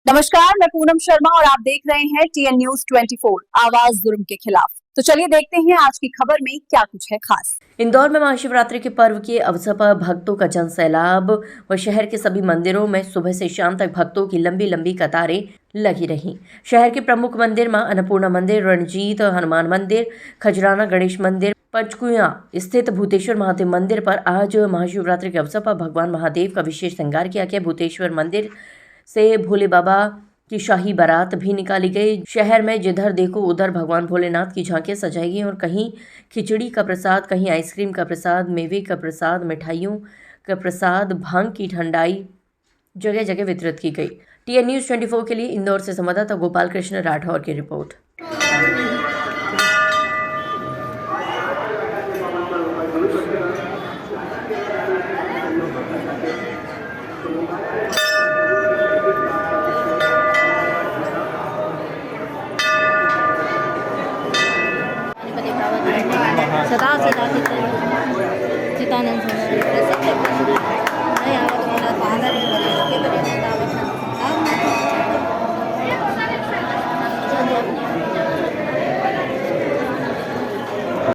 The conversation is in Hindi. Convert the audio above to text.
नमस्कार, मैं पूनम शर्मा और आप देख रहे हैं TN News 24 आवाज जुर्म के खिलाफ। तो चलिए देखते हैं आज की खबर में क्या कुछ है खास। इंदौर में महाशिवरात्रि के पर्व के अवसर पर भक्तों का जन सैलाब व शहर के सभी मंदिरों में सुबह से शाम तक भक्तों की लंबी लंबी कतारें लगी रहीं। शहर के प्रमुख मंदिर मां अन्नपूर्णा मंदिर, रणजीत हनुमान मंदिर, खजराना गणेश मंदिर, पंचकुया स्थित भूतेश्वर महादेव मंदिर पर आज महाशिवरात्रि के अवसर पर भगवान महादेव का विशेष श्रृंगार किया गया। भूतेश्वर मंदिर से भोले बाबा की शाही बारात भी निकाली गई। शहर में जिधर देखो उधर भगवान भोलेनाथ की झांकियां सजाई गई और कहीं खिचड़ी का प्रसाद, कहीं आइसक्रीम का प्रसाद, मेवे का प्रसाद, मिठाइयों का प्रसाद, भांग की ठंडाई जगह जगह वितरित की गई। TN News 24 के लिए इंदौर से संवाददाता गोपाल कृष्ण राठौर की रिपोर्ट। सदा सदा चितानंद